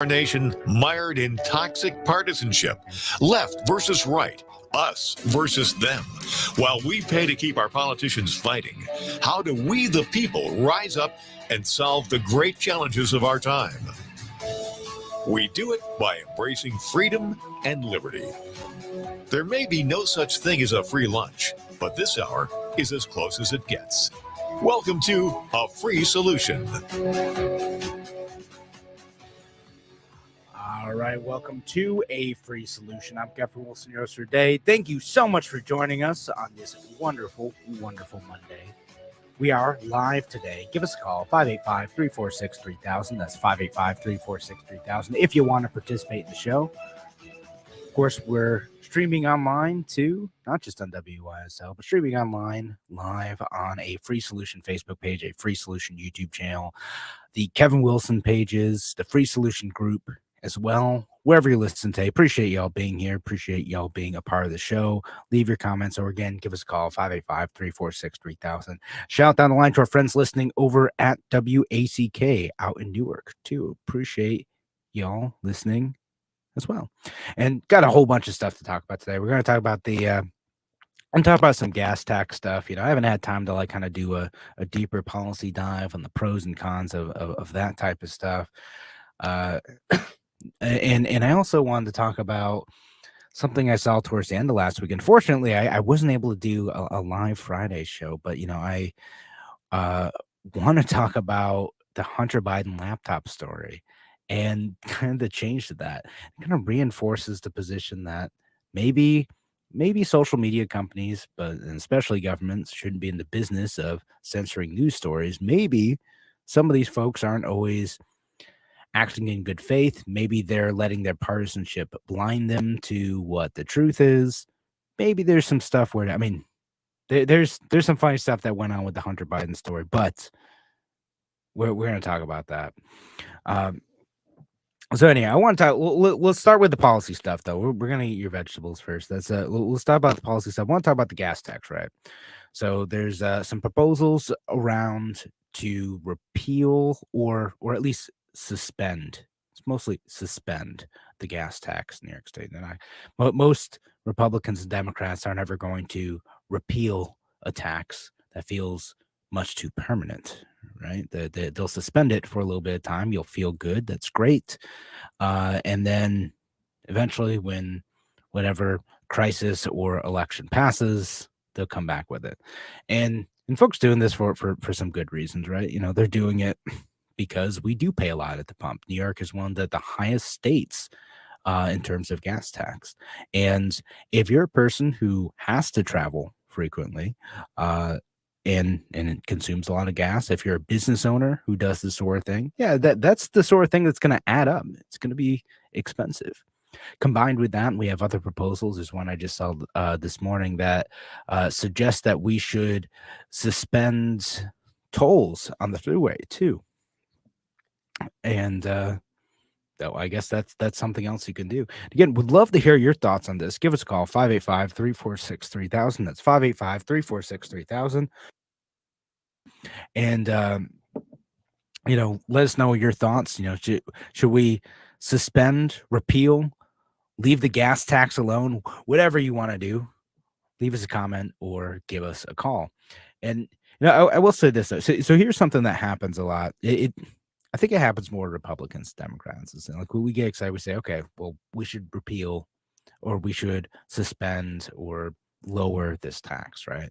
Our nation mired in toxic partisanship, left versus right, us versus them. While we pay to keep our politicians fighting, how do we, the people, rise up and solve the great challenges of our time? We do it by embracing freedom and liberty. There may be no such thing as a free lunch, but this hour is as close as it gets. Welcome to A Free Solution. All right, welcome to A Free Solution. I'm Kevin Wilson, your host for today. Thank you so much for joining us on this wonderful, wonderful Monday. We are live today. Give us a call, 585-346-3000. That's 585-346-3000 if you want to participate in the show. Of course, we're streaming online too, not just on WYSL, but streaming online live on A Free Solution Facebook page, A Free Solution YouTube channel, the Kevin Wilson pages, the Free Solution group as well, wherever you listen today. Appreciate y'all being here. Appreciate y'all being a part of the show. Leave your comments, or again, give us a call, 585-346-3000. Shout down the line to our friends listening over at WACK out in Newark too. Appreciate y'all listening as well. And got a whole bunch of stuff to talk about today. We're going to talk about I'm talking about some gas tax stuff. I haven't had time to kind of do a deeper policy dive on the pros and cons of that type of stuff. And I also wanted to talk about something I saw towards the end of last week. Unfortunately, I wasn't able to do a live Friday show, but I want to talk about the Hunter Biden laptop story and kind of the change to that. It kind of reinforces the position that maybe social media companies, but especially governments, shouldn't be in the business of censoring news stories. Maybe some of these folks aren't always acting in good faith. Maybe they're letting their partisanship blind them to what the truth is. Maybe there's some stuff where, there's some funny stuff that went on with the Hunter Biden story, but we're going to talk about that. So anyway, I want to talk. Let's start with the policy stuff, though. We're going to eat your vegetables first. Let's talk about the policy stuff. I want to talk about the gas tax, right? So there's some proposals around to repeal or at least suspend. It's mostly suspend the gas tax in New York State. And most Republicans and Democrats aren't ever going to repeal a tax that feels much too permanent, right? They'll suspend it for a little bit of time. You'll feel good. That's great. And then eventually, when whatever crisis or election passes, they'll come back with it. And folks doing this for some good reasons, right? They're doing it because we do pay a lot at the pump. New York is one of the highest states in terms of gas tax. And if you're a person who has to travel frequently and it consumes a lot of gas, if you're a business owner who does this sort of thing, that's the sort of thing that's going to add up. It's going to be expensive. Combined with that, we have other proposals. There's one I just saw this morning that suggests that we should suspend tolls on the freeway too. And I guess that's something else you can do. Again, would love to hear your thoughts on this. Give us a call, 585-346-3000. That's 585-346-3000. And let us know your thoughts. Should we suspend, repeal, leave the gas tax alone? Whatever you want to do, leave us a comment or give us a call. And I will say this though. So here's something that happens a lot. I think it happens more to Republicans, Democrats. It's like when we get excited, we say, okay, well, we should repeal or we should suspend or lower this tax, right?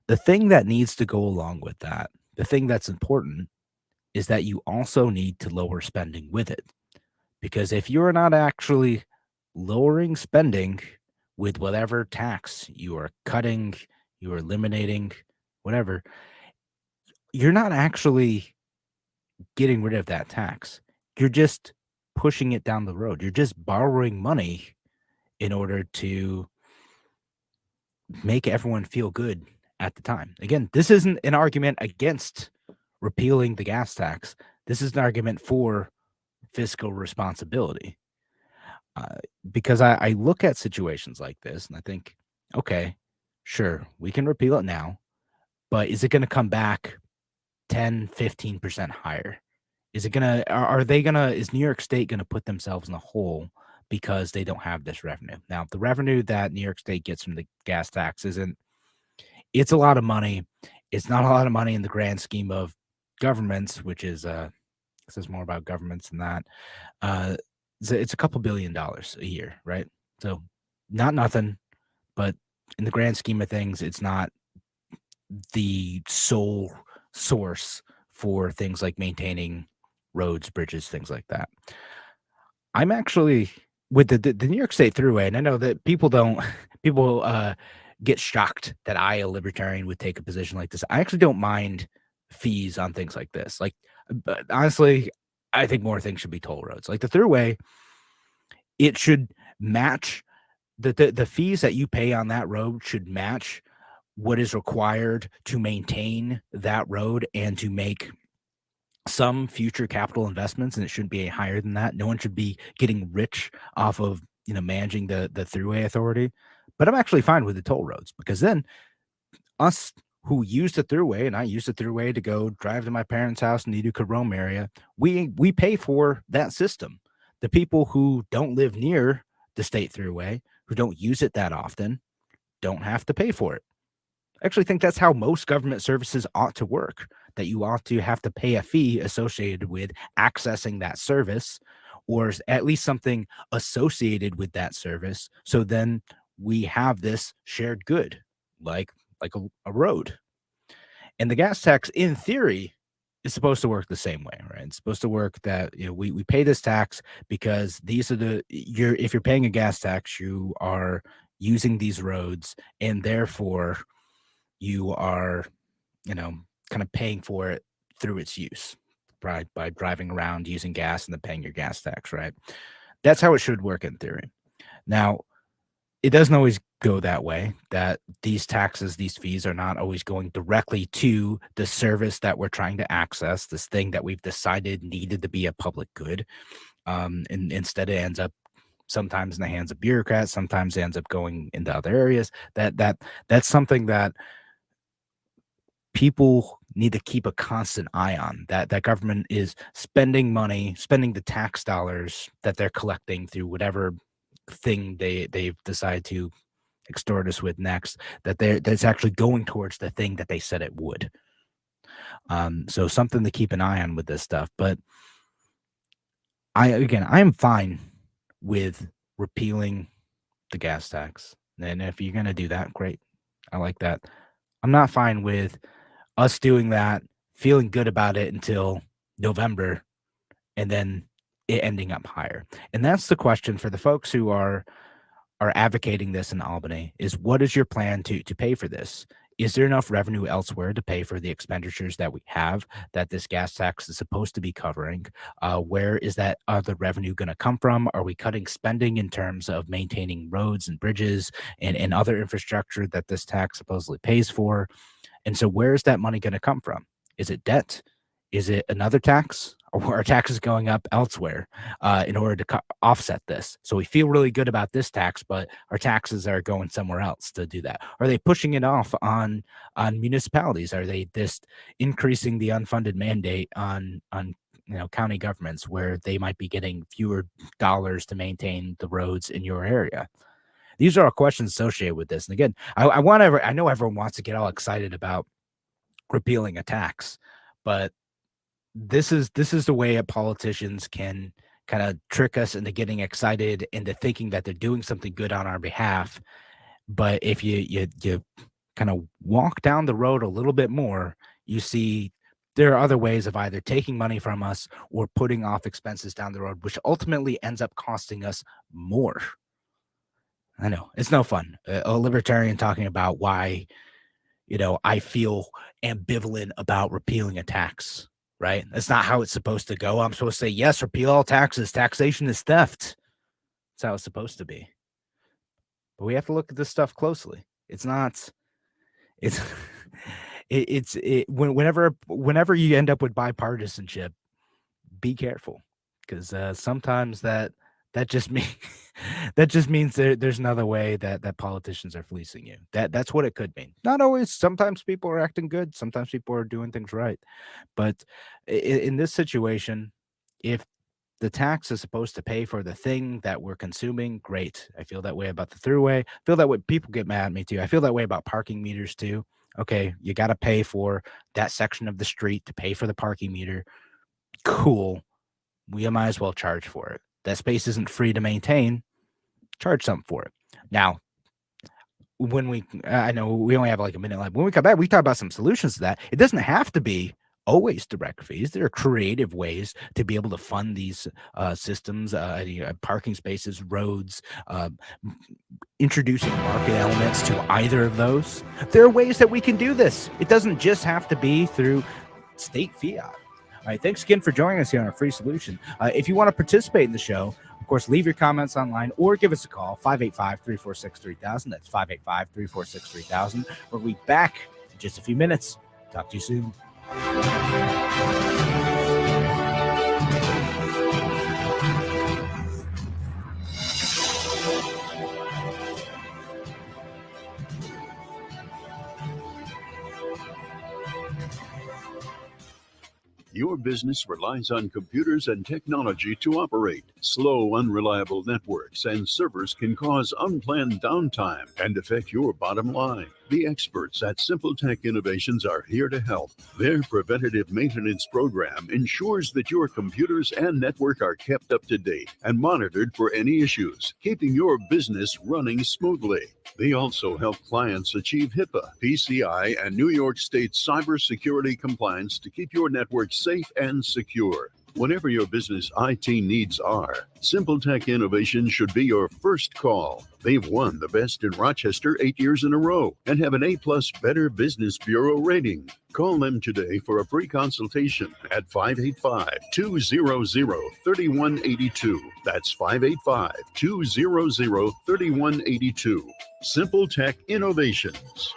The thing that needs to go along with that, the thing that's important, is that you also need to lower spending with it. Because if you're not actually lowering spending with whatever tax you are cutting, you are eliminating, whatever, you're not actually getting rid of that tax. You're just pushing it down the road. You're just borrowing money in order to make everyone feel good at the time. Again, this isn't an argument against repealing the gas tax. This is an argument for fiscal responsibility. Because I look at situations like this and I think, okay, sure, we can repeal it now, but is it going to come back 10, 15% higher Is New York State gonna put themselves in a hole because they don't have this revenue? Now, the revenue that New York State gets from the gas tax it's a lot of money. It's not a lot of money in the grand scheme of governments, which is says more about governments than that. Uh, it's a couple $1 billion a year, right? So not nothing, but in the grand scheme of things, it's not the sole source for things like maintaining roads, bridges, things like that. I'm actually with the New York State Thruway, and I know that people don't people get shocked that I, a libertarian, would take a position like this. I actually don't mind fees on things like this. Like, but honestly, I think more things should be toll roads. Like the Thruway, it should match the fees that you pay on that road should match what is required to maintain that road and to make some future capital investments, and it shouldn't be any higher than that. No one should be getting rich off of managing the Thruway authority. But I'm actually fine with the toll roads because then us who use the Thruway, and I use the Thruway to go drive to my parents' house in the Utica Rome area, we pay for that system. The people who don't live near the state Thruway, who don't use it that often, don't have to pay for it. I actually think that's how most government services ought to work, that you ought to have to pay a fee associated with accessing that service, or at least something associated with that service. So then we have this shared good, like a road. And the gas tax, in theory, is supposed to work the same way, right? It's supposed to work that we pay this tax because these are if you're paying a gas tax, you are using these roads, and therefore you are, kind of paying for it through its use, right? By driving around using gas and then paying your gas tax, right? That's how it should work in theory. Now, it doesn't always go that way, that these taxes, these fees are not always going directly to the service that we're trying to access, this thing that we've decided needed to be a public good. And instead, it ends up sometimes in the hands of bureaucrats, sometimes it ends up going into other areas. That's something that people need to keep a constant eye on, that government is spending money, spending the tax dollars that they're collecting through whatever thing they've decided to extort us with next, that's actually going towards the thing that they said it would. So something to keep an eye on with this stuff. But I am fine with repealing the gas tax. And if you're gonna do that, great. I like that. I'm not fine with us doing that, feeling good about it until November, and then it ending up higher. And that's the question for the folks who are advocating this in Albany, is what is your plan to pay for this? Is there enough revenue elsewhere to pay for the expenditures that we have, that this gas tax is supposed to be covering? Where is that other revenue going to come from? Are we cutting spending in terms of maintaining roads and bridges and other infrastructure that this tax supposedly pays for? And so where is that money going to come from? Is it debt? Is it another tax? Or are taxes going up elsewhere in order to offset this? So we feel really good about this tax, but our taxes are going somewhere else to do that. Are they pushing it off on municipalities? Are they just increasing the unfunded mandate on county governments, where they might be getting fewer dollars to maintain the roads in your area? These are all questions associated with this. And again, I know everyone wants to get all excited about repealing a tax, but this is the way that politicians can kind of trick us into getting excited, into thinking that they're doing something good on our behalf. But if you kind of walk down the road a little bit more, you see there are other ways of either taking money from us or putting off expenses down the road, which ultimately ends up costing us more. I know it's no fun. A libertarian talking about why, I feel ambivalent about repealing a tax, right? That's not how it's supposed to go. I'm supposed to say, yes, repeal all taxes. Taxation is theft. That's how it's supposed to be. But we have to look at this stuff closely. It's not, it's, whenever you end up with bipartisanship, be careful, because sometimes that that just means that just means there's another way that politicians are fleecing you. That's what it could mean. Not always. Sometimes people are acting good. Sometimes people are doing things right. But in this situation, if the tax is supposed to pay for the thing that we're consuming, great. I feel that way about the throughway. I feel that way. People get mad at me too. I feel that way about parking meters too. Okay, you got to pay for that section of the street to pay for the parking meter. Cool. We might as well charge for it. That space isn't free to maintain. Charge something for it. Now, I know we only have like a minute left. When we come back, we talk about some solutions to that. It doesn't have to be always direct fees. There are creative ways to be able to fund these systems, parking spaces, roads, introducing market elements to either of those. There are ways that we can do this. It doesn't just have to be through state fiat. All right, thanks again for joining us here on A Free Solution. If you want to participate in the show, of course, leave your comments online or give us a call, 585-346-3000. That's 585-346-3000. We'll be back in just a few minutes. Talk to you soon. Your business relies on computers and technology to operate. Slow, unreliable networks and servers can cause unplanned downtime and affect your bottom line. The experts at Simple Tech Innovations are here to help. Their preventative maintenance program ensures that your computers and network are kept up to date and monitored for any issues, keeping your business running smoothly. They also help clients achieve HIPAA, PCI, and New York State cybersecurity compliance to keep your network safe and secure. Whatever your business IT needs are, Simple Tech Innovations should be your first call. They've won the best in Rochester 8 years in a row and have an A+ Better Business Bureau rating. Call them today for a free consultation at 585-200-3182. That's 585-200-3182. Simple Tech Innovations.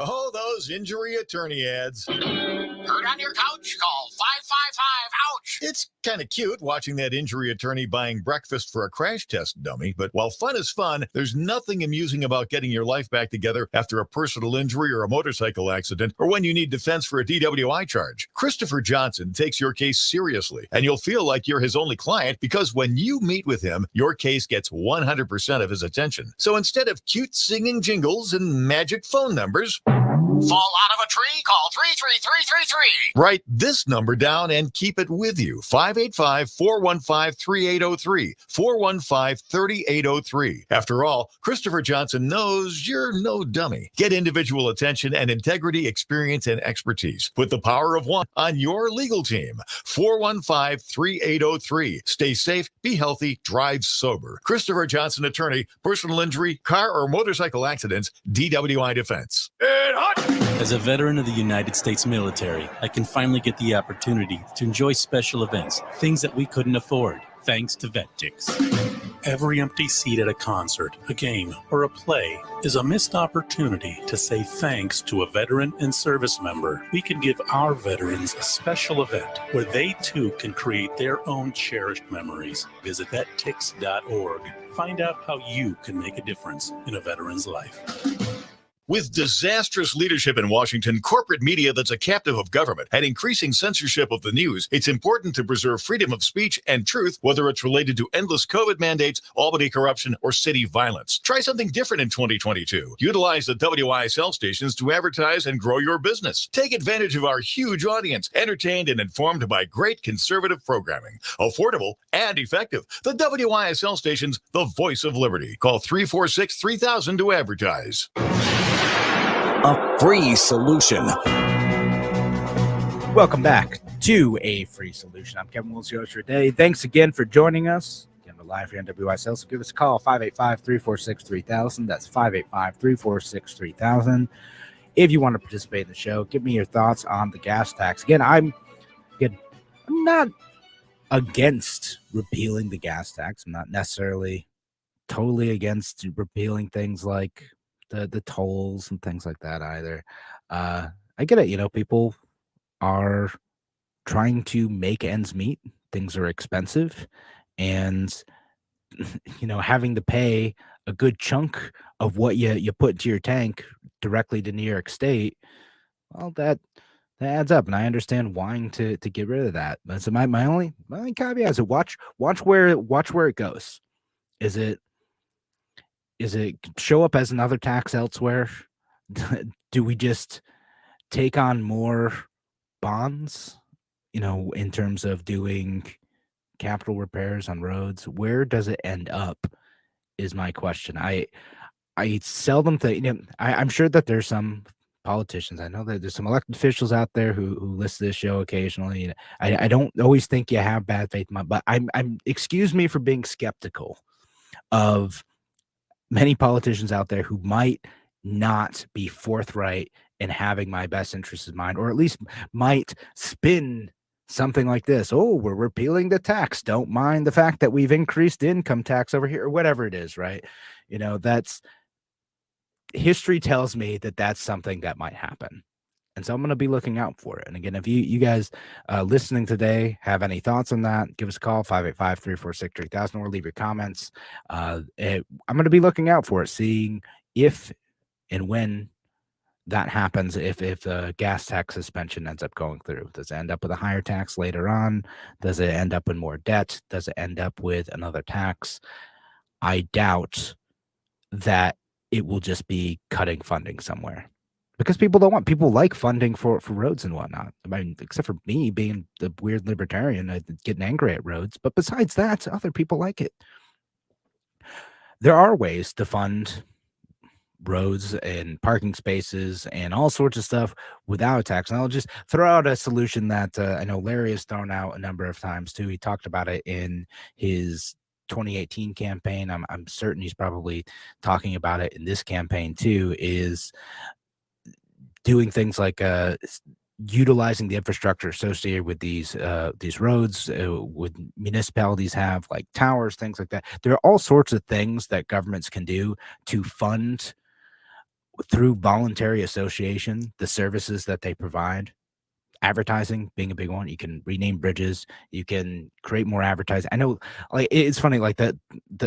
Oh, those injury attorney ads. Hurt on your couch? Call 555-OUCH. It's kind of cute watching that injury attorney buying breakfast for a crash test dummy, but while fun is fun, there's nothing amusing about getting your life back together after a personal injury or a motorcycle accident, or when you need defense for a DWI charge. Christopher Johnson takes your case seriously, and you'll feel like you're his only client because when you meet with him, your case gets 100% of his attention. So instead of cute singing jingles and magic phone numbers, fall out of a tree? Call 33333. write this number down and keep it with you. 585-415-3803. 415-3803. After all, Christopher Johnson knows you're no dummy. Get individual attention and integrity, experience, and expertise. Put the power of one on your legal team. 415-3803. Stay safe, be healthy, drive sober. Christopher Johnson, attorney, personal injury, car or motorcycle accidents, DWI defense. As a veteran of the United States military, I can finally get the opportunity to enjoy special events, things that we couldn't afford, thanks to VetTix. Every empty seat at a concert, a game, or a play is a missed opportunity to say thanks to a veteran and service member. We can give our veterans a special event where they too can create their own cherished memories. Visit vettix.org. Find out how you can make a difference in a veteran's life. With disastrous leadership in Washington, corporate media that's a captive of government, and increasing censorship of the news, it's important to preserve freedom of speech and truth, whether it's related to endless COVID mandates, Albany corruption, or city violence. Try something different in 2022. Utilize the WISL stations to advertise and grow your business. Take advantage of our huge audience, entertained and informed by great conservative programming. Affordable and effective. The WISL stations, the voice of liberty. Call 346-3000 to advertise. A free solution. Welcome back to A Free Solution. I'm Kevin Wills, your host for today. Thanks again for joining us. Again, we're live here on WISL, so give us a call, 585-346-3000. That's 585-346-3000. If you want to participate in the show, give me your thoughts on the gas tax. Again, I'm not against repealing the gas tax. I'm not necessarily totally against repealing things like the tolls and things like that either. I get it. People are trying to make ends meet. Things are expensive, and having to pay a good chunk of what you put into your tank directly to New York State, well, that adds up, and I understand wanting to get rid of that. But so my only caveat is watch where it goes. Is it show up as another tax elsewhere? Do we just take on more bonds? In terms of doing capital repairs on roads, where does it end up? Is my question. I seldom think. I'm sure that there's some politicians. I know that there's some elected officials out there who listen to this show occasionally. I don't always think you have bad faith, but I'm excuse me for being skeptical of many politicians out there who might not be forthright in having my best interests in mind, or at least might spin something like this. Oh, we're repealing the tax. Don't mind the fact that we've increased income tax over here, or whatever it is, right? That's history tells me that that's something that might happen. And so I'm going to be looking out for it. And again, if you guys listening today have any thoughts on that, give us a call, 585-346-3000, or leave your comments. I'm going to be looking out for it, seeing if and when that happens, if the gas tax suspension ends up going through. Does it end up with a higher tax later on? Does it end up in more debt? Does it end up with another tax? I doubt that it will just be cutting funding somewhere, because people like funding for roads and whatnot. I mean, except for me being the weird libertarian, getting angry at roads. But besides that, other people like it. There are ways to fund roads and parking spaces and all sorts of stuff without a tax. And I'll just throw out a solution that I know Larry has thrown out a number of times too. He talked about it in his 2018 campaign. I'm certain he's probably talking about it in this campaign too, is doing things like utilizing the infrastructure associated with these roads. With municipalities have like towers, things like that. There are all sorts of things that governments can do to fund through voluntary association the services that they provide. Advertising being a big one. You can rename bridges. You can create more advertising. I know, like, it's funny, like that.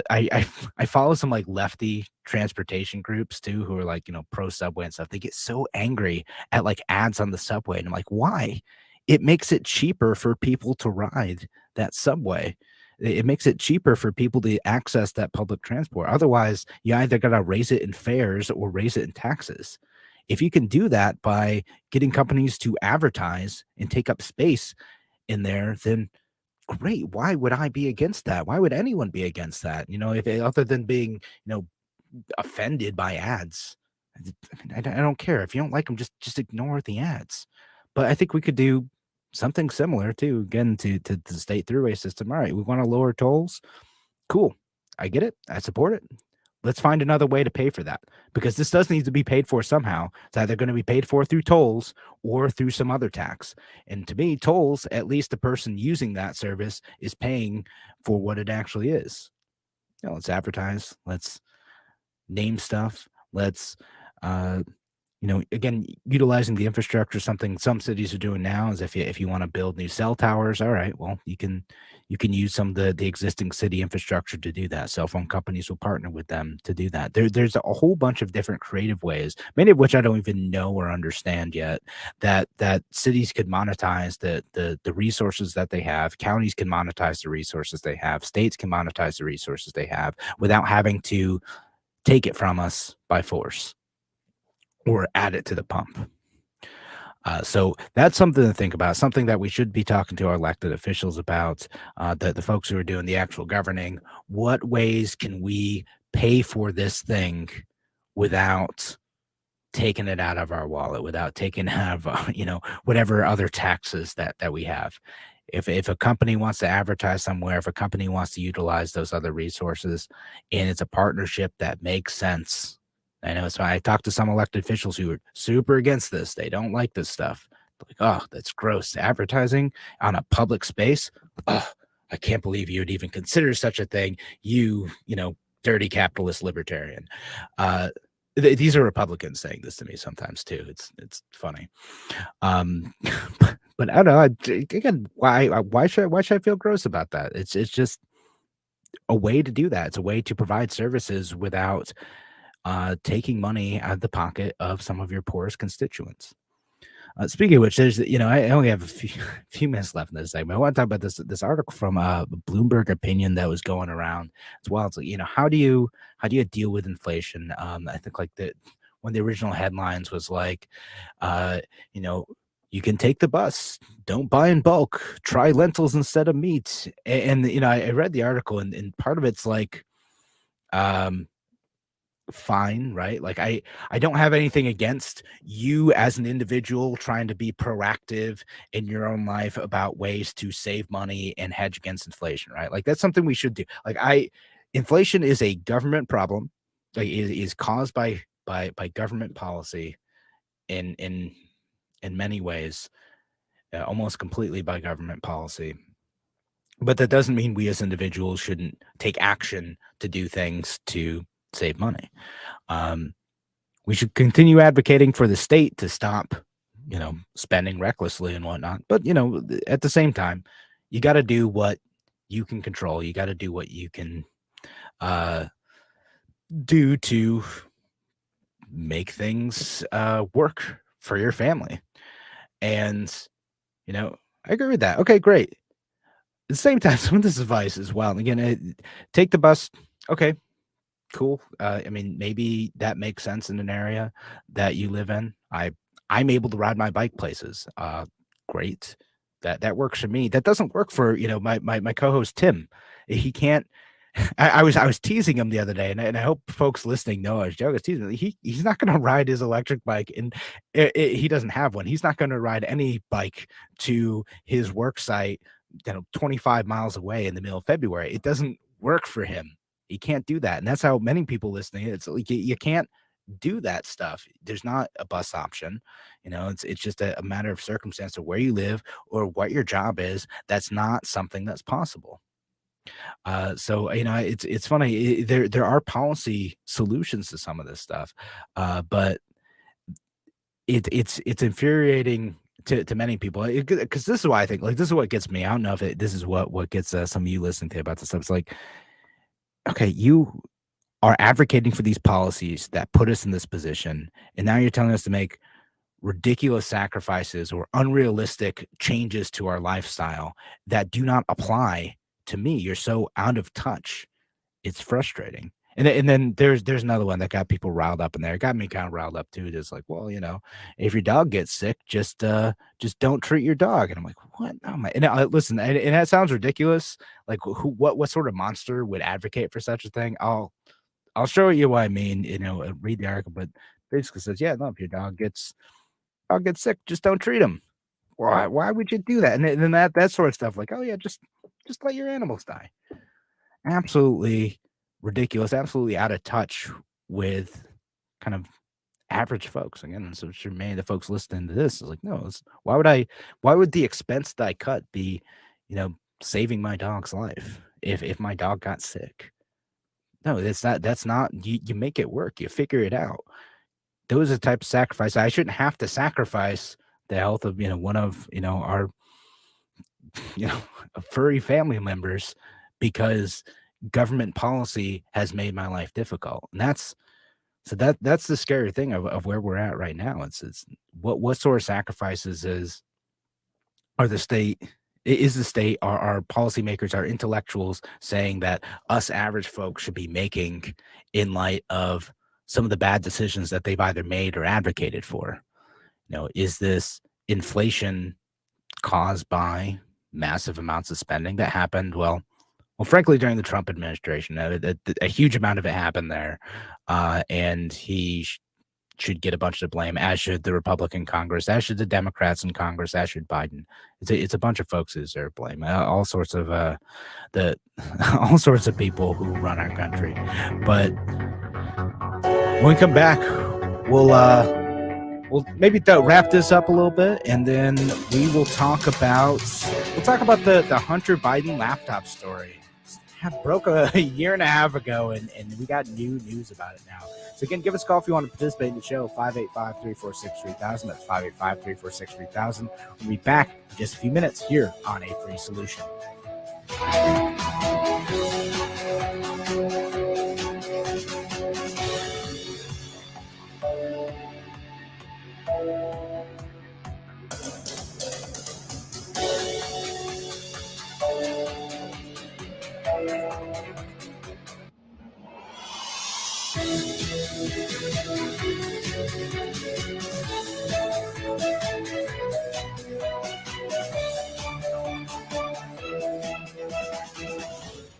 I follow some like lefty transportation groups too, who are like, pro subway and stuff. They get so angry at like ads on the subway, and I'm like, why? It makes it cheaper for people to ride that subway. It makes it cheaper for people to access that public transport. Otherwise, you either got to raise it in fares or raise it in taxes. If you can do that by getting companies to advertise and take up space in there, then great. Why would I be against that? Why would anyone be against that? If other than being, offended by ads, I don't care. If you don't like them, just ignore the ads. But I think we could do something similar too, again, to the state thruway system. All right, we want to lower tolls. Cool. I get it. I support it. Let's find another way to pay for that, because this does need to be paid for somehow. It's either going to be paid for through tolls or through some other tax. And to me, tolls, at least the person using that service is paying for what it actually is. Let's advertise. Let's name stuff. Let's, again, utilizing the infrastructure. Something some cities are doing now is if you want to build new cell towers, all right, well, you can use some of the existing city infrastructure to do that. Cell phone companies will partner with them to do that. There's a whole bunch of different creative ways, many of which I don't even know or understand yet, that cities could monetize the resources that they have. Counties can monetize the resources they have. States can monetize the resources they have without having to take it from us by force or add it to the pump. So that's something to think about, something that we should be talking to our elected officials about, the folks who are doing the actual governing. What ways can we pay for this thing without taking it out of our wallet, without taking out of, whatever other taxes that we have? If a company wants to advertise somewhere, if a company wants to utilize those other resources, and it's a partnership that makes sense. I know. So I talked to some elected officials who are super against this. They don't like this stuff. Like, oh, that's gross. Advertising on a public space. Oh, I can't believe you would even consider such a thing. You dirty capitalist libertarian. These are Republicans saying this to me sometimes too. It's funny. Um, but I don't know. Again, why should I feel gross about that? It's just a way to do that. It's a way to provide services without taking money out of the pocket of some of your poorest constituents. Speaking of which, there's I only have a few minutes left in this segment. I want to talk about this article from Bloomberg Opinion that was going around as well. It's like, how do you deal with inflation? I think like one of the original headlines was like, you can take the bus, don't buy in bulk, try lentils instead of meat. And I read the article, and part of it's like, fine, right? Like I don't have anything against you as an individual trying to be proactive in your own life about ways to save money and hedge against inflation, right? Like that's something we should do. Like inflation is a government problem. Like it is caused by government policy in many ways, almost completely by government policy. But that doesn't mean we as individuals shouldn't take action to do things to save money. We should continue advocating for the state to stop, spending recklessly and whatnot. But, at the same time, you got to do what you can control. You got to do what you can do to make things work for your family. And, I agree with that. Okay, great. At the same time, some of this advice as well. And again, take the bus. Okay, cool. I mean, maybe that makes sense in an area that you live in. I'm able to ride my bike places. Great. That works for me. That doesn't work for, my co-host Tim. He can't. I was teasing him the other day, and I hope folks listening know I was joking. Teasing him. He's not going to ride his electric bike, and he doesn't have one. He's not going to ride any bike to his work site, 25 miles away in the middle of February. It doesn't work for him. You can't do that. And that's how many people listening, it's like you can't do that stuff. There's not a bus option. It's just a matter of circumstance of where you live or what your job is. That's not something that's possible. So it's funny. There are policy solutions to some of this stuff, but it's infuriating to many people, because this is why I think, like, this is what gets me. I don't know if this is what gets some of you listening to about this stuff. It's like, okay, you are advocating for these policies that put us in this position, and now you're telling us to make ridiculous sacrifices or unrealistic changes to our lifestyle that do not apply to me. You're so out of touch. It's frustrating. And then there's another one that got people riled up in there. It got me kind of riled up too. Just like, well, if your dog gets sick, just don't treat your dog. And I'm like, what? Oh my! And listen, and that sounds ridiculous. Like, what sort of monster would advocate for such a thing? I'll show you what I mean. Read the article, but basically says, yeah, no, if your dog gets sick, just don't treat him. Why would you do that? And then that sort of stuff. Like, oh yeah, just let your animals die. Absolutely ridiculous, absolutely out of touch with kind of average folks. Again, so sure many of the folks listening to this is like, no, why would the expense that I cut be, saving my dog's life if my dog got sick? No, that's not you make it work, you figure it out. Those are the type of sacrifice. I shouldn't have to sacrifice the health of one of our furry family members because government policy has made my life difficult. And that's the scary thing of where we're at right now. It's what sort of sacrifices are the state our policymakers, our intellectuals saying that us average folks should be making in light of some of the bad decisions that they've either made or advocated for. Is this inflation caused by massive amounts of spending that happened? Well, frankly, during the Trump administration, a huge amount of it happened there, and he should get a bunch of blame, as should the Republican Congress, as should the Democrats in Congress, as should Biden. It's a bunch of folks who deserve blame. All sorts of all sorts of people who run our country. But when we come back, we'll maybe wrap this up a little bit, and then we will talk about the Hunter Biden laptop story. Broke a year and a half ago, and we got new news about it now. So again, give us a call if you want to participate in the show, 585-346-3000. That's 585-346-3000. We'll be back in just a few minutes here on A Free Solution.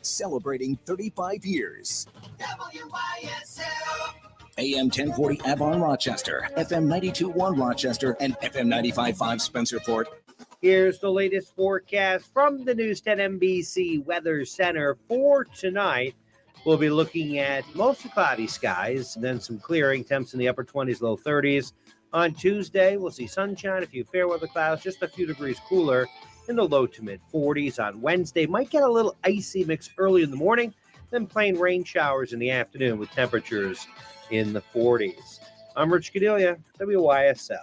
Celebrating 35 years. WYSL. AM 1040 Avon Rochester, FM 92.1 Rochester, and FM 95.5 Spencerport. Here's the latest forecast from the News 10 NBC Weather Center for tonight. We'll be looking at mostly cloudy skies, and then some clearing, temps in the upper 20s, low 30s. On Tuesday, we'll see sunshine, a few fair weather clouds, just a few degrees cooler in the low to mid 40s. On Wednesday, might get a little icy mix early in the morning, then plain rain showers in the afternoon with temperatures in the 40s. I'm Rich Cadelia, WYSL.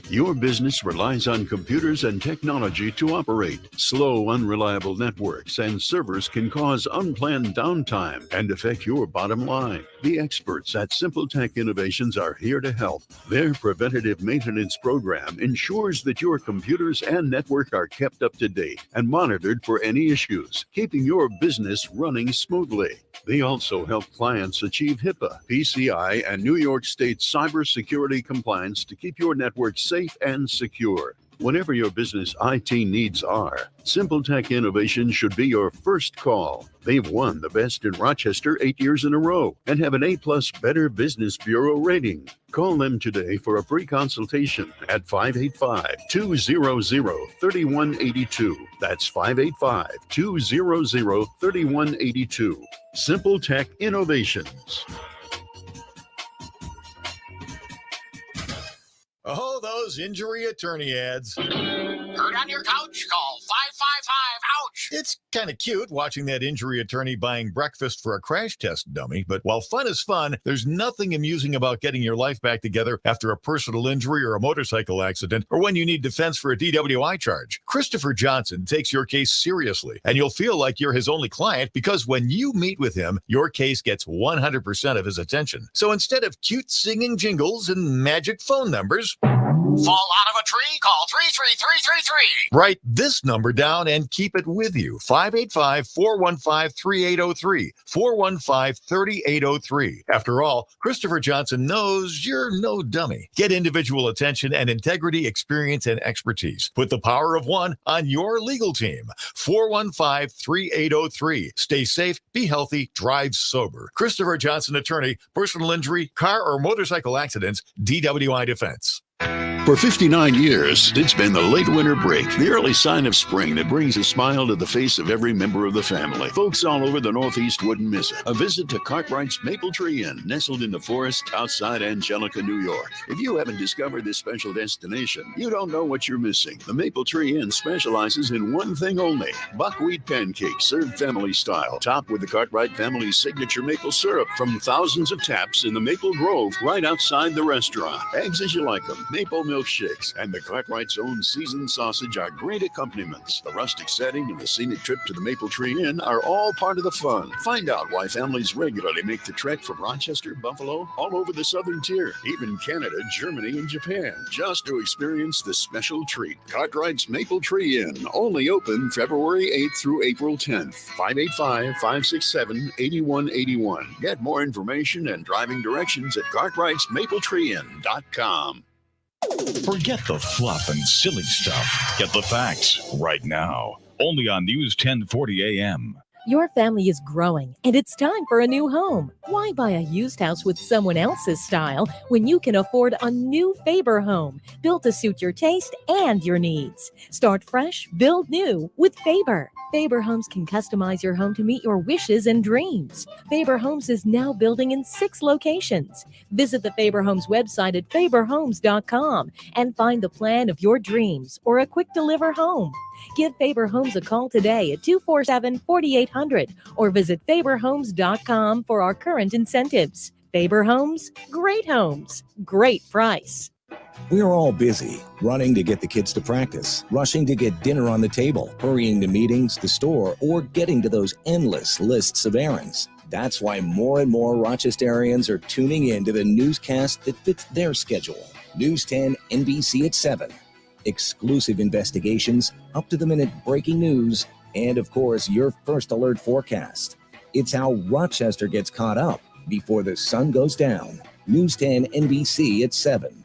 Your business relies on computers and technology to operate. Slow, unreliable networks and servers can cause unplanned downtime and affect your bottom line. The experts at Simple Tech Innovations are here to help. Their preventative maintenance program ensures that your computers and network are kept up to date and monitored for any issues, keeping your business running smoothly. They also help clients achieve HIPAA, PCI, and New York State cybersecurity compliance to keep your network safe and secure. Whenever your business IT needs are, Simple Tech Innovations should be your first call. They've won the Best in Rochester 8 years in a row and have an A+ Better Business Bureau rating. Call them today for a free consultation at 585-200-3182. That's 585-200-3182. Simple Tech Innovations. Oh, those injury attorney ads. Hurt on your couch? Call 555-OUCH. It's kind of cute watching that injury attorney buying breakfast for a crash test dummy, but while fun is fun, there's nothing amusing about getting your life back together after a personal injury or a motorcycle accident, or when you need defense for a DWI charge. Christopher Johnson takes your case seriously, and you'll feel like you're his only client because when you meet with him, your case gets 100% of his attention. So instead of cute singing jingles and magic phone numbers, Fall out of a tree? Call 33333. write this number down and keep it with you. 585-415-3803. 415-3803. After all, Christopher Johnson knows you're no dummy. Get individual attention and integrity, experience, and expertise. Put the power of one on your legal team. 415-3803. Stay safe, be healthy, drive sober. Christopher Johnson Attorney, personal injury, car or motorcycle accidents, DWI defense. For 59 years, it's been the late winter break, the early sign of spring that brings a smile to the face of every member of the family. Folks all over the Northeast wouldn't miss it. A visit to Cartwright's Maple Tree Inn, nestled in the forest outside Angelica, New York. If you haven't discovered this special destination, you don't know what you're missing. The Maple Tree Inn specializes in one thing only: buckwheat pancakes served family style, topped with the Cartwright family's signature maple syrup from thousands of taps in the Maple Grove right outside the restaurant. Eggs as you like them, maple milkshakes, and the Cartwright's own seasoned sausage are great accompaniments. The rustic setting and the scenic trip to the Maple Tree Inn are all part of the fun. Find out why families regularly make the trek from Rochester, Buffalo, all over the southern tier, even Canada, Germany, and Japan, just to experience the special treat. Cartwright's Maple Tree Inn, only open February 8th through April 10th. 585-567-8181. Get more information and driving directions at cartwrightsmapletreeinn.com. Forget the fluff and silly stuff. Get the facts right now. Only on News 1040 AM. Your family is growing, and it's time for a new home. Why buy a used house with someone else's style when you can afford a new Faber home, built to suit your taste and your needs? Start fresh, build new with Faber. Faber Homes can customize your home to meet your wishes and dreams. Faber Homes is now building in 6 locations. Visit the Faber Homes website at faberhomes.com and find the plan of your dreams or a quick deliver home. Give Faber Homes a call today at 247-4800 or visit faberhomes.com for our current incentives. Faber Homes, great price. We're all busy, running to get the kids to practice, rushing to get dinner on the table, hurrying to meetings, the store, or getting to those endless lists of errands. That's why more and more Rochesterians are tuning in to the newscast that fits their schedule. News 10 NBC at 7. Exclusive investigations, up-to-the-minute breaking news, and, of course, your first alert forecast. It's how Rochester gets caught up before the sun goes down. News 10 NBC at 7.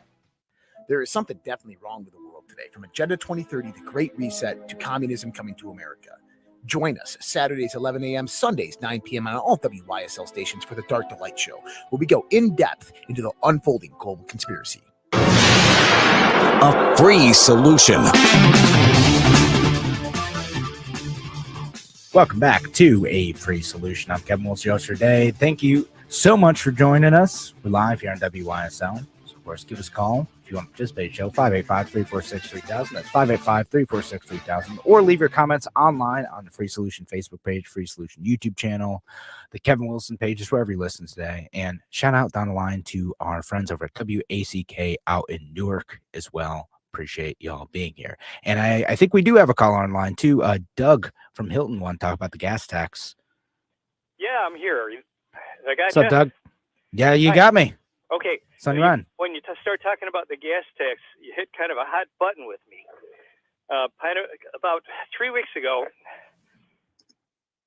There is something definitely wrong with the world today, from Agenda 2030, the Great Reset, to communism coming to America. Join us Saturdays 11 a.m., Sundays 9 p.m. on all WYSL stations for the Dark to Light Show, where we go in depth into the unfolding global conspiracy. A free solution. Welcome back to A Free Solution. I'm Kevin Wilson, your host for today. Thank you so much for joining us. We're live here on WYSL. So, of course, give us a call if you want to participate. Show 585-346-3000. That's 585-346-3000. Or leave your comments online on the Free Solution Facebook page, Free Solution YouTube channel, the Kevin Wilson pages, wherever you listen today. And shout out down the line to our friends over at WACK out in Newark as well. Appreciate y'all being here. And I think we do have a caller online too. Doug from Hilton want to talk about the gas tax. Yeah, I'm here. I got What's up, Doug? Yeah, you got me. Okay. Son, you're on. When you start talking about the gas tax, you hit kind of a hot button with me. About 3 weeks ago,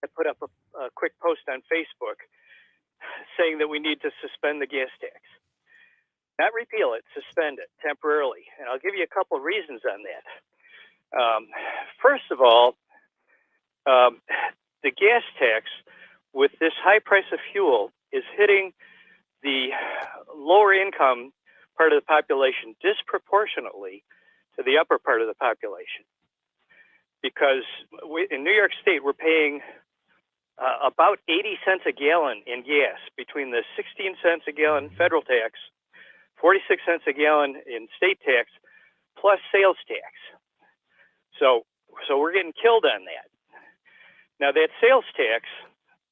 I put up a quick post on Facebook saying that we need to suspend the gas tax. Not repeal it, suspend it temporarily. And I'll give you a couple of reasons on that. First of all, the gas tax, with this high price of fuel, is hitting the lower income part of the population disproportionately to the upper part of the population. Because in New York State, we're paying about 80 cents a gallon in gas, between the 16 cents a gallon federal tax, 46 cents a gallon in state tax, plus sales tax. So we're getting killed on that. Now that sales tax,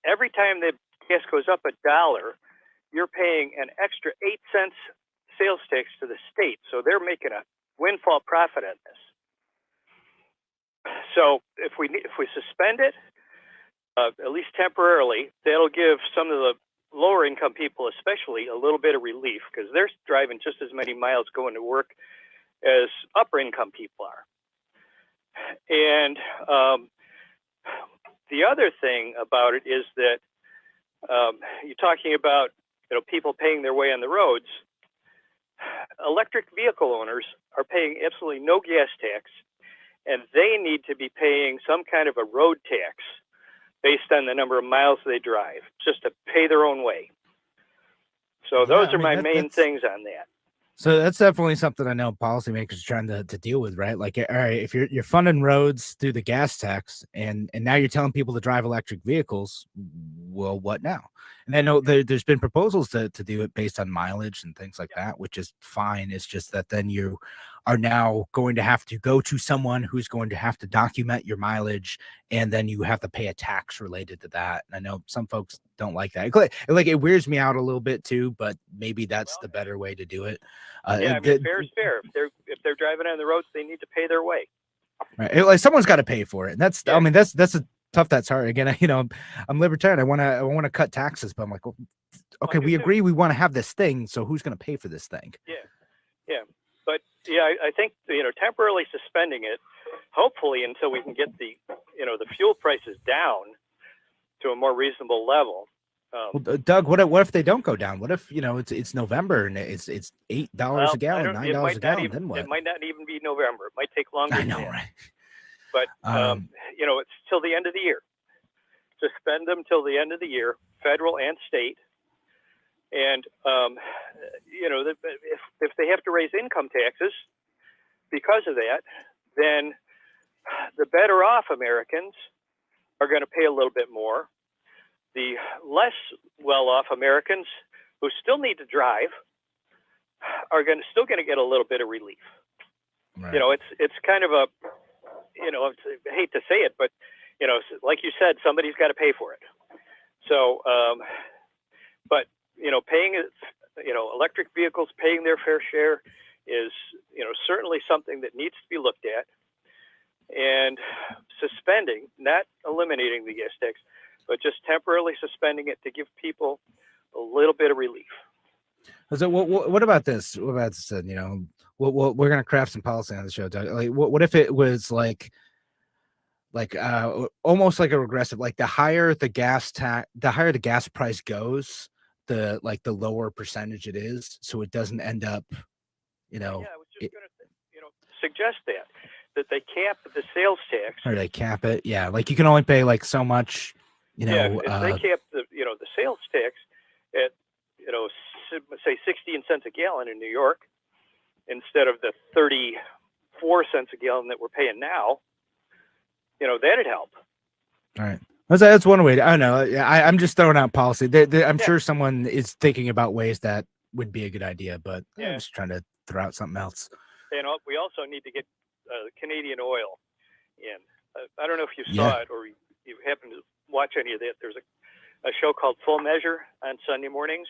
every time the gas goes up $1, you're paying an extra 8 cents sales tax to the state. So they're making a windfall profit on this. So if we suspend it, at least temporarily, that'll give some of the lower income people especially a little bit of relief, because they're driving just as many miles going to work as upper income people are. And the other thing about it is that you're talking about people paying their way on the roads. Electric vehicle owners are paying absolutely no gas tax, and they need to be paying some kind of a road tax based on the number of miles they drive, just to pay their own way. So those are my main things on that. So that's definitely something I know policymakers are trying to deal with, right? Like, all right, if you're funding roads through the gas tax, and now you're telling people to drive electric vehicles, well, what now? And I know there's been proposals to do it based on mileage and things like that, which is fine. It's just that then you are now going to have to go to someone who's going to have to document your mileage, and then you have to pay a tax related to that. And I know some folks don't like that. It wears me out a little bit too, but maybe that's the better way to do it. Fair is fair. If they're driving on the roads, they need to pay their way. Right. Like, someone's got to pay for it. And that's, I mean, that's a tough, that's hard. Again, I'm libertarian. I want to cut taxes, but I'm like, well, okay, we agree we want to have this thing. So who's going to pay for this thing? Yeah. But I think, temporarily suspending it, hopefully until we can get the fuel prices down to a more reasonable level. Well, Doug, what if they don't go down? What if it's November and it's $8 a gallon, $9 a gallon? Then what? It might not even be November. It might take longer. I know, right? But it's till the end of the year. Suspend them till the end of the year, federal and state. And if they have to raise income taxes because of that, then the better off Americans are going to pay a little bit more. The less well-off Americans who still need to drive are still going to get a little bit of relief. Right. It's kind of I hate to say it, but like you said, somebody's got to pay for it. So, but paying it, electric vehicles paying their fair share is certainly something that needs to be looked at. And suspending, not eliminating the gas tax, but just temporarily suspending it to give people a little bit of relief. So what about this? What about this? We're gonna craft some policy on the show, Doug. Like, what if it was like almost like a regressive? Like the higher the gas price goes, the lower percentage it is, so it doesn't end up, Yeah, I was just going to, suggest that they cap the sales tax. Or they cap it, yeah. Like you can only pay like so much, If they cap the sales tax at say 16 cents a gallon in New York instead of the 34 cents a gallon that we're paying now, that'd help. All right. That's one way. I don't know. I'm just throwing out policy. I'm sure someone is thinking about ways that would be a good idea, but I'm just trying to throw out something else. We also need to get Canadian oil in. I don't know if you saw it or you happen to watch any of that. There's a show called Full Measure on Sunday mornings.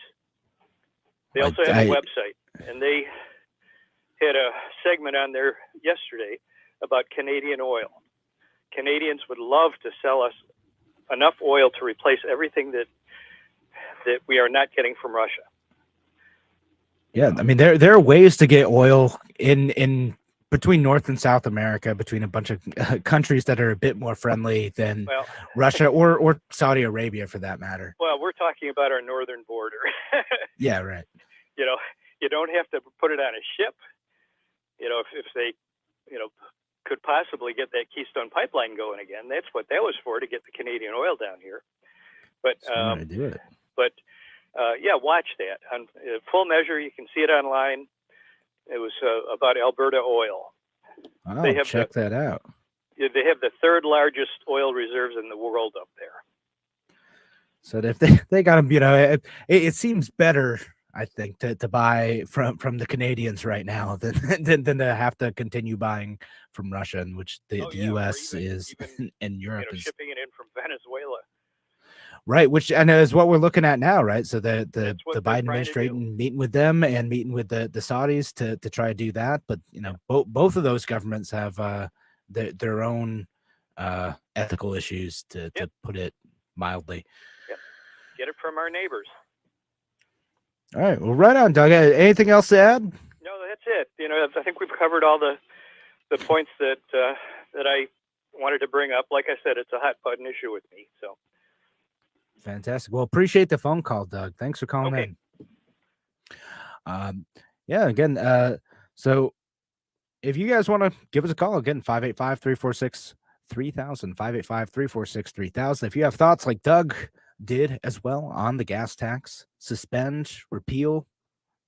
They also have a website, and they had a segment on there yesterday about Canadian oil. Canadians would love to sell us enough oil to replace everything that we are not getting from Russia. Yeah, I mean there are ways to get oil in between North and South America, between a bunch of countries that are a bit more friendly than Russia or Saudi Arabia, for that matter. Well, we're talking about our northern border. Yeah, right. You don't have to put it on a ship. If they, could possibly get that Keystone Pipeline going again. That's what that was for, to get the Canadian oil down here. But do it. But watch that on Full Measure. You can see it online. It was about Alberta oil. Oh, check that out. They have the third largest oil reserves in the world up there. So if they got them, it seems better, I think, to buy from the Canadians right now than to have to continue buying from Russia, in which the U.S. is and Europe is shipping it in from Venezuela. Right, which I know is what we're looking at now, right? So the Biden administration meeting with them and meeting with the Saudis to try to do that, but both of those governments have their own ethical issues, to put it mildly. Yep. Get it from our neighbors. All right, well, right on, Doug. Anything else to add? No, that's it. I think we've covered all the points that I wanted to bring up. Like I said, it's a hot button issue with me. So. Fantastic. Well, appreciate the phone call, Doug. Thanks for calling in. Again, so if you guys want to give us a call, again, 585-346-3000, 585-346-3000. If you have thoughts like Doug did as well on the gas tax, suspend, repeal,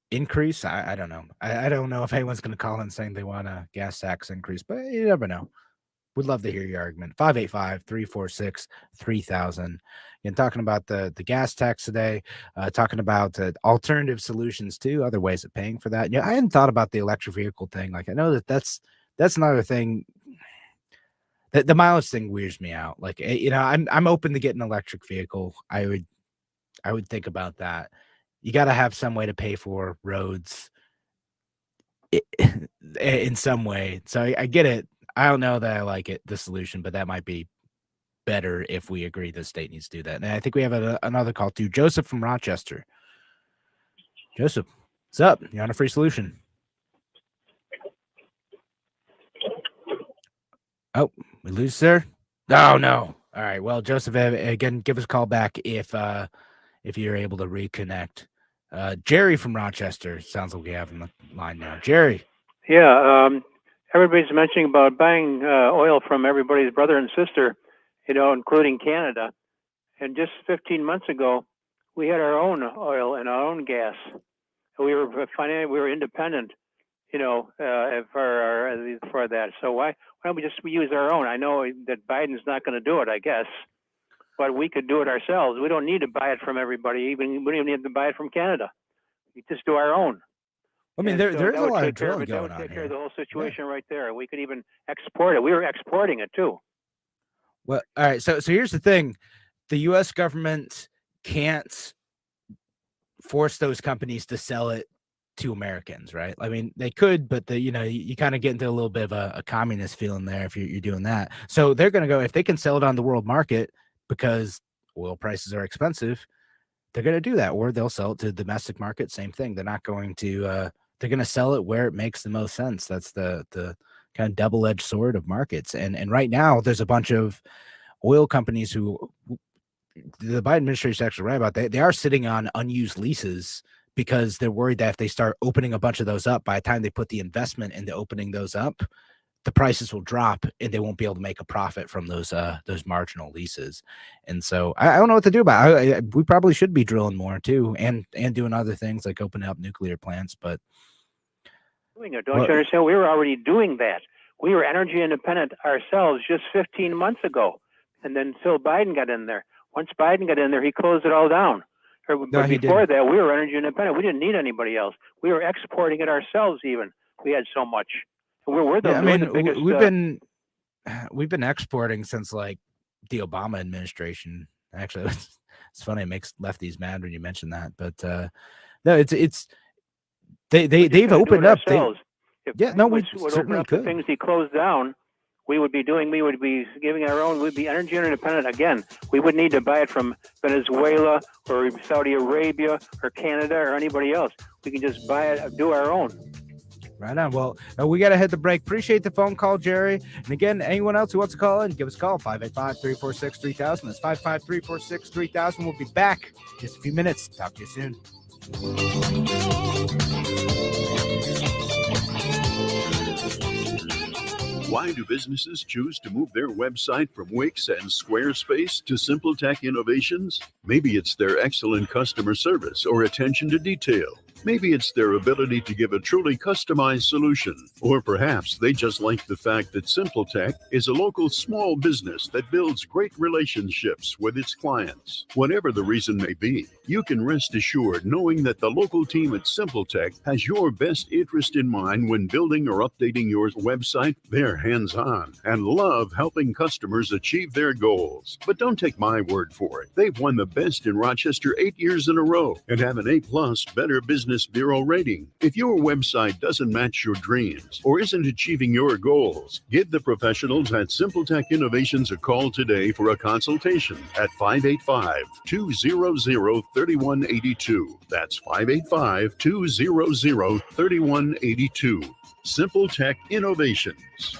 increase, I don't know. I don't know if anyone's going to call in saying they want a gas tax increase, but you never know. We'd love to hear your argument. 585-346-3000. And talking about the gas tax today, talking about alternative solutions too, other ways of paying for that. I hadn't thought about the electric vehicle thing. Like, I know that's another thing. The mileage thing weirds me out. Like, I'm open to get an electric vehicle. I would think about that. You got to have some way to pay for roads in some way. So I get it. I don't know that I like it, the solution, but that might be better if we agree the state needs to do that. And I think we have another call too. Joseph from Rochester. Joseph, what's up? You're on a free solution. Oh, we lose, sir? Oh, no. All right. Well, Joseph, again, give us a call back if you're able to reconnect. Jerry from Rochester. Sounds like we have him on the line now. Jerry. Yeah. Everybody's mentioning about buying oil from everybody's brother and sister, including Canada. And just 15 months ago, we had our own oil and our own gas. We were independent, for that. So why don't we just use our own? I know that Biden's not going to do it, I guess, but we could do it ourselves. We don't need to buy it from everybody. We don't even need to buy it from Canada. We just do our own. I mean, And there's that a would lot of take care of drilling it. That going would on take care of here. the whole situation right there. And we could even export it. We were exporting it too. Well, all right. So here's the thing: the U.S. government can't force those companies to sell it to Americans, right? I mean, they could, but you kind of get into a little bit of a communist feeling there if you're doing that. So they're going to go, if they can sell it on the world market because oil prices are expensive, they're going to do that, or they'll sell it to the domestic market. Same thing. They're not going to. They're going to sell it where it makes the most sense. That's the kind of double-edged sword of markets. And right now, there's a bunch of oil companies who the Biden administration is actually right about that. They are sitting on unused leases because they're worried that if they start opening a bunch of those up, by the time they put the investment into opening those up, the prices will drop and they won't be able to make a profit from those marginal leases. And so I don't know what to do about it. We probably should be drilling more too, and doing other things like opening up nuclear plants. But Don't you understand? We were already doing that. We were energy independent ourselves just 15 months ago. And then Phil Biden got in there. Once Biden got in there, he closed it all down. But before that, we were energy independent. We didn't need anybody else. We were exporting it ourselves even. We had so much. We're the biggest, we've been exporting since like the Obama administration. Actually, it's funny. It makes lefties mad when you mention that. But no, they've opened up. We certainly open up could. the things he closed down. We would be giving our own. We'd be energy independent again. We wouldn't need to buy it from Venezuela or Saudi Arabia or Canada or anybody else. We can just buy it, do our own. Right on. Well, we got to hit the break. Appreciate the phone call, Jerry. And again, anyone else who wants to call in, give us a call, 585-346-3000. That's 55346-3000. We'll be back in just a few minutes. Talk to you soon. Why do businesses choose to move their website from Wix and Squarespace to SimpleTech Innovations? Maybe it's their excellent customer service or attention to detail. Maybe it's their ability to give a truly customized solution. Or perhaps they just like the fact that SimpleTech is a local small business that builds great relationships with its clients. Whatever the reason may be, you can rest assured knowing that the local team at SimpleTech has your best interest in mind when building or updating your website. They're hands-on and love helping customers achieve their goals. But don't take my word for it. They've won the best in Rochester 8 years in a row and have an A+ Better Business Bureau rating. If your website doesn't match your dreams or isn't achieving your goals, give the professionals at SimpleTech Innovations a call today for a consultation at 585-200-3182. That's 585-200-3182. SimpleTech Innovations.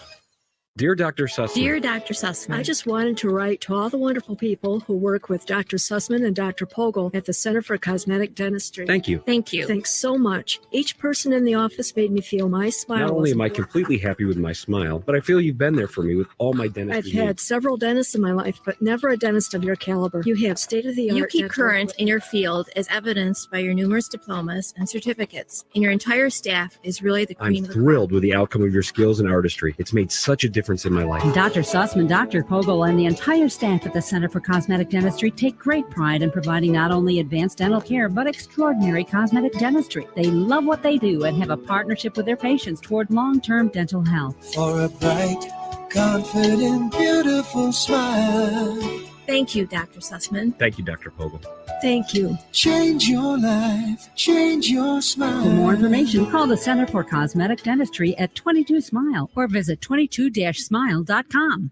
Dear Dr. Sussman. Dear Dr. Sussman, I just wanted to write to all the wonderful people who work with Dr. Sussman and Dr. Pogel at the Center for Cosmetic Dentistry. Thank you. Thank you. Thanks so much. Each person in the office made me feel my smile. Not only am I completely happy with my smile, but I feel you've been there for me with all my dentistry I've had needs. several dentists in my life, but never a dentist of your caliber. You have state-of-the-art. You keep current in your field as evidenced by your numerous diplomas and certificates, and your entire staff is really the cream I'm of the thrilled with the outcome of your skills and artistry. It's made such a difference in my life. Dr. Sussman, Dr. Pogel, and the entire staff at the Center for Cosmetic Dentistry take great pride in providing not only advanced dental care, but extraordinary cosmetic dentistry. They love what they do and have a partnership with their patients toward long-term dental health. For a bright, confident, beautiful smile. Thank you, Dr. Sussman. Thank you, Dr. Pogel. Thank you. Change your life, change your smile. For more information, call the Center for Cosmetic Dentistry at 22 Smile or visit 22-smile.com.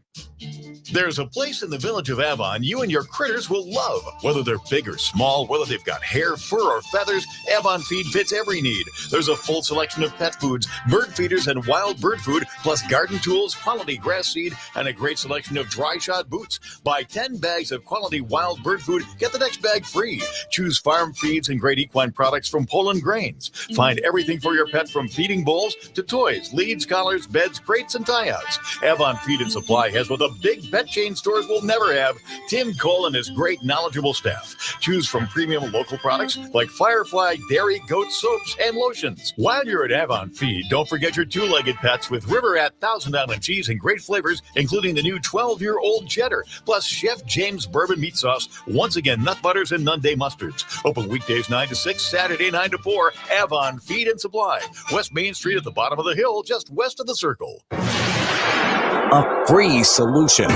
There's a place in the village of Avon you and your critters will love. Whether they're big or small, whether they've got hair, fur, or feathers, Avon Feed fits every need. There's a full selection of pet foods, bird feeders, and wild bird food, plus garden tools, quality grass seed, and a great selection of dry shot boots. Buy 10 bags of quality wild bird food, get the next bag free. Choose farm feeds and great equine products from Poland Grains. Find everything for your pet from feeding bowls to toys, leads, collars, beds, crates, and tie-outs. Avon Feed and Supply has what the big pet chain stores will never have: Tim Cole and his great knowledgeable staff. Choose from premium local products like Firefly dairy, goat soaps, and lotions. While you're at Avon Feed, don't forget your two-legged pets with River at Thousand Island cheese and great flavors, including the new 12-year-old cheddar, plus Chef James bourbon meat sauce, once again, nut butters and Nunday mustards. Open weekdays 9 to 6, Saturday 9 to 4, Avon Feed and Supply, West Main Street at the bottom of the hill, just west of the Circle. A free solution.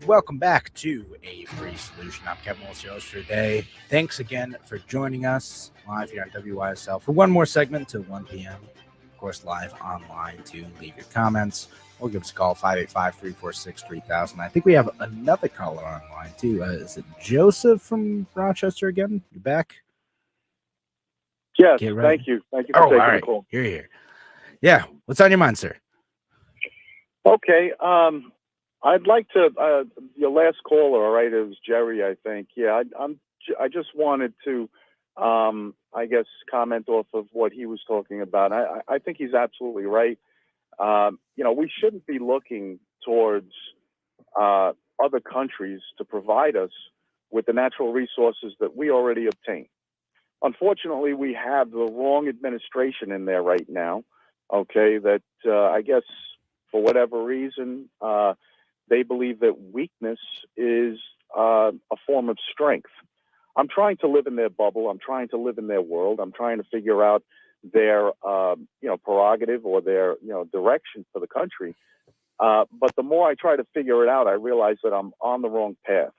Welcome back to A Free Solution. I'm Kevin Willis, your host for today. Thanks again for joining us live here on WYSL for one more segment till 1 p.m. Of course, live online to leave your comments or give us a call, 585-346-3000. I think we have another caller online too. Is it Joseph from Rochester again? You back? Yes, thank you. Thank you for taking the call. You're here. Yeah, what's on your mind, sir? Okay, I'd like to. Your last caller, all right, it was Jerry, I think. Yeah, I just wanted to, I guess, comment off of what he was talking about. I think he's absolutely right. We shouldn't be looking towards other countries to provide us with the natural resources that we already obtain. Unfortunately, we have the wrong administration in there right now. Okay, that I guess for whatever reason. They believe that weakness is a form of strength. I'm trying to live in their bubble. I'm trying to live in their world. I'm trying to figure out their, prerogative or their, direction for the country. But the more I try to figure it out, I realize that I'm on the wrong path.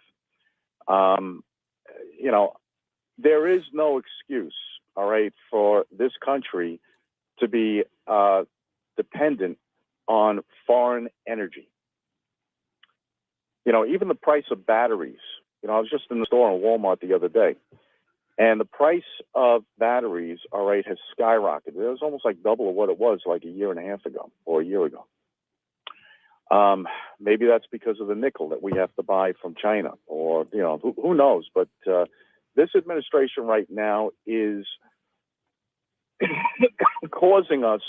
There is no excuse, all right, for this country to be dependent on foreign energy. Even the price of batteries. I was just in the store in Walmart the other day, and the price of batteries, all right, has skyrocketed. It was almost like double of what it was like a year and a half ago or a year ago. Maybe that's because of the nickel that we have to buy from China, or who knows? But this administration right now is causing us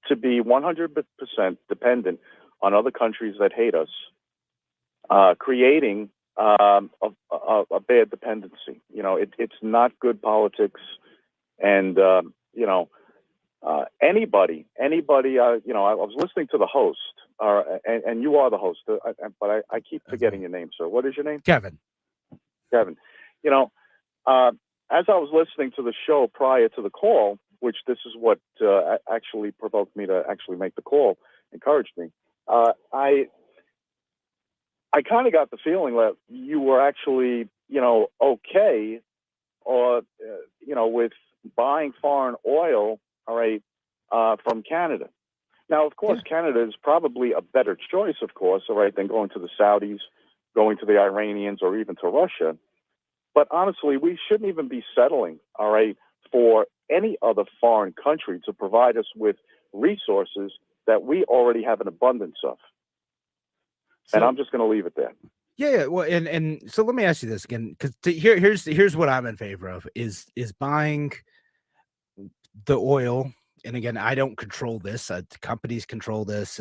to be 100% dependent on other countries that hate us. Creating a bad dependency. It's not good politics, and anybody. I was listening to the host, and you are the host, but I keep forgetting your name, sir. What is your name? Kevin. Kevin. As I was listening to the show prior to the call, which this is what actually provoked me to actually make the call, encouraged me. I kind of got the feeling that you were actually, okay, or, with buying foreign oil, all right, from Canada. Now, of course, Canada is probably a better choice, of course, all right, than going to the Saudis, going to the Iranians, or even to Russia. But honestly, we shouldn't even be settling, all right, for any other foreign country to provide us with resources that we already have an abundance of. And I'm just going to leave it there. Yeah. Well, and so let me ask you this again, because here's what I'm in favor of is buying the oil. And again, I don't control this. Companies control this.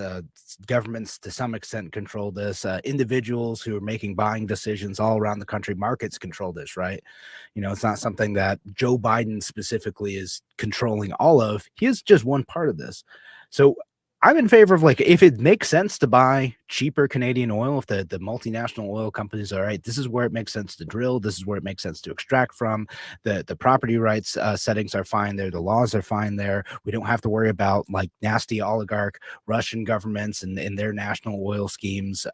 Governments, to some extent, control this. Individuals who are making buying decisions all around the country, markets control this, right? It's not something that Joe Biden specifically is controlling all of. He is just one part of this. So I'm in favor of, if it makes sense to buy cheaper Canadian oil, if the multinational oil companies are right, this is where it makes sense to drill. This is where it makes sense to extract from. The property rights settings are fine there. The laws are fine there. We don't have to worry about nasty oligarch Russian governments and their national oil schemes,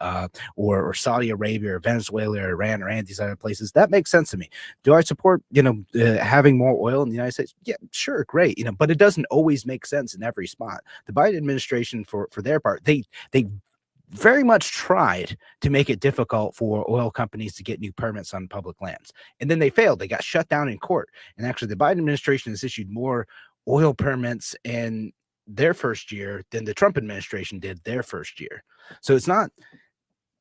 or Saudi Arabia or Venezuela or Iran or any of these other places. That makes sense to me. Do I support, having more oil in the United States? Yeah, sure. Great. But it doesn't always make sense in every spot. The Biden administration, for their part, they very much tried to make it difficult for oil companies to get new permits on public lands, and then they failed. They got shut down in court, and actually the Biden administration has issued more oil permits in their first year than the Trump administration did their first year. So it's not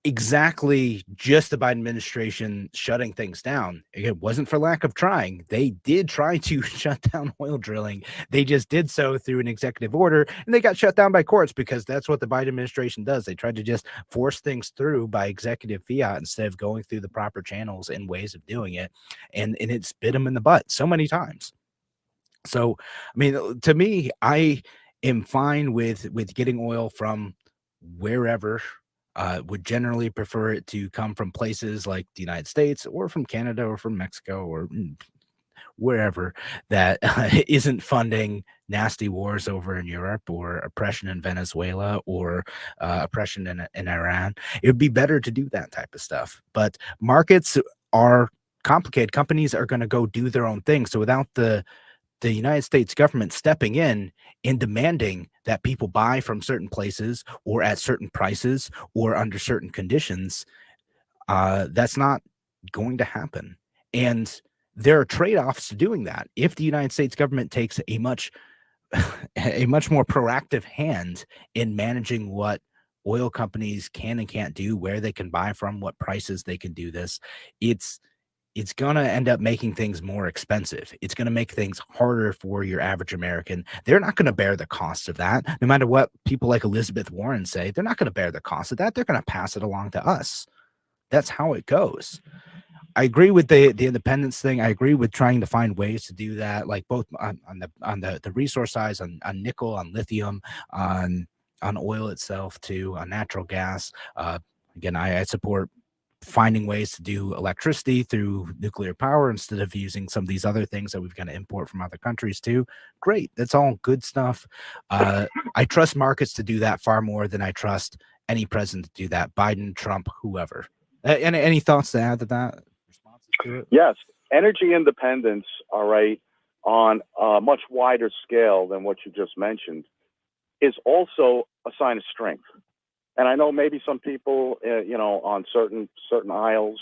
exactly just the Biden administration shutting things down. It wasn't for lack of trying. They did try to shut down oil drilling. They just did so through an executive order, and they got shut down by courts because that's what the Biden administration does. They tried to just force things through by executive fiat instead of going through the proper channels and ways of doing it. And it bit them in the butt so many times. So, I mean, to me, I am fine with getting oil from wherever. Would generally prefer it to come from places like the United States or from Canada or from Mexico or wherever that isn't funding nasty wars over in Europe or oppression in Venezuela or oppression in Iran. It would be better to do that type of stuff. But markets are complicated. Companies are going to go do their own thing. So without the United States government stepping in and demanding that people buy from certain places or at certain prices or under certain conditions, that's not going to happen. And there are trade-offs to doing that. If the United States government takes a much more proactive hand in managing what oil companies can and can't do, where they can buy from, what prices they can do this, it's going to end up making things more expensive. It's going to make things harder for your average American. They're not going to bear the cost of that. No matter what people like Elizabeth Warren say, they're not going to bear the cost of that. They're going to pass it along to us. That's how it goes. I agree with the independence thing. I agree with trying to find ways to do that, like both on the resource side, on nickel, on lithium, on oil itself too, on natural gas. Again, I support finding ways to do electricity through nuclear power instead of using some of these other things that we've got to import from other countries too. Great. That's all good stuff. I trust markets to do that far more than I trust any president to do that. Biden, Trump, whoever. Any thoughts to add to that? Responses to it? Yes, energy independence, all right, on a much wider scale than what you just mentioned, is also a sign of strength. And I know maybe some people, on certain aisles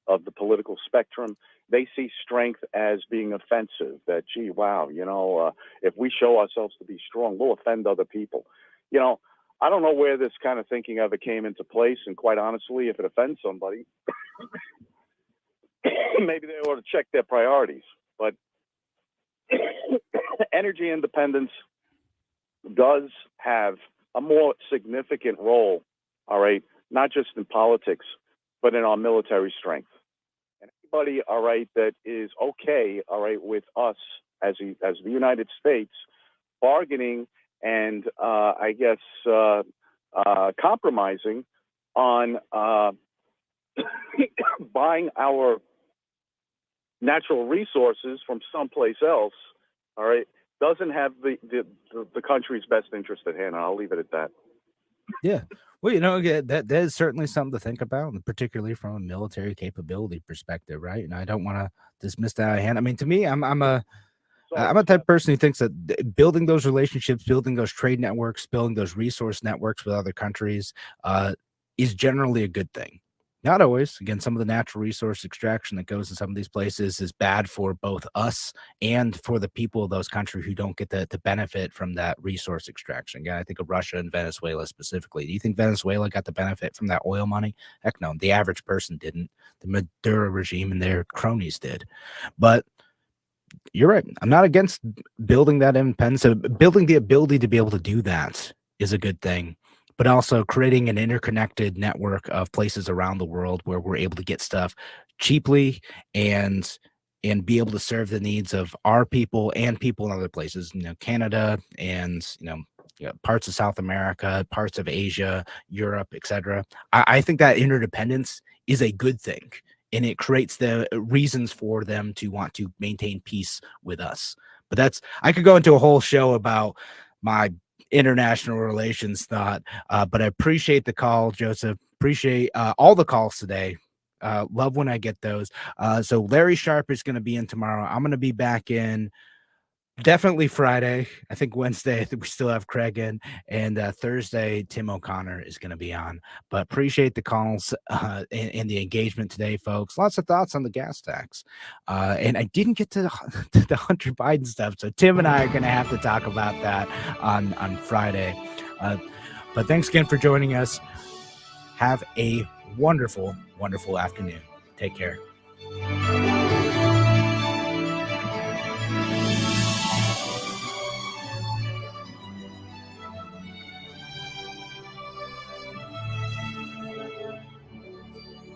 of the political spectrum, they see strength as being offensive. That, gee, wow, if we show ourselves to be strong, we'll offend other people. I don't know where this kind of thinking ever came into place. And quite honestly, if it offends somebody, maybe they ought to check their priorities. But energy independence does have a more significant role, all right, not just in politics, but in our military strength. And anybody, all right, that is okay, all right, with us as the United States bargaining and compromising on buying our natural resources from someplace else, all right, doesn't have the country's best interest at hand. And I'll leave it at that. Yeah. Well, that is certainly something to think about, and particularly from a military capability perspective, right? And I don't want to dismiss that out of hand. I mean, to me, I'm a type of person who thinks that building those relationships, building those trade networks, building those resource networks with other countries is generally a good thing. Not always. Again, some of the natural resource extraction that goes in some of these places is bad for both us and for the people of those countries who don't get the benefit from that resource extraction. Again, I think of Russia and Venezuela specifically. Do you think Venezuela got the benefit from that oil money? Heck no. The average person didn't. The Maduro regime and their cronies did. But you're right. I'm not against building that independence. So building the ability to be able to do that is a good thing, but also creating an interconnected network of places around the world where we're able to get stuff cheaply and be able to serve the needs of our people and people in other places, Canada and, parts of South America, parts of Asia, Europe, etc. I think that interdependence is a good thing. And it creates the reasons for them to want to maintain peace with us. But I could go into a whole show about my international relations thought, but I appreciate the call, Joseph. Appreciate all the calls today. Love when I get those. So Larry Sharp is going to be in tomorrow. I'm going to be back in definitely Friday. I think Wednesday, I think we still have Craig in, and Thursday, Tim O'Connor is going to be on. But appreciate the calls and the engagement today, folks. Lots of thoughts on the gas tax. And I didn't get to the Hunter Biden stuff, so Tim and I are going to have to talk about that on Friday. But thanks again for joining us. Have a wonderful, wonderful afternoon. Take care.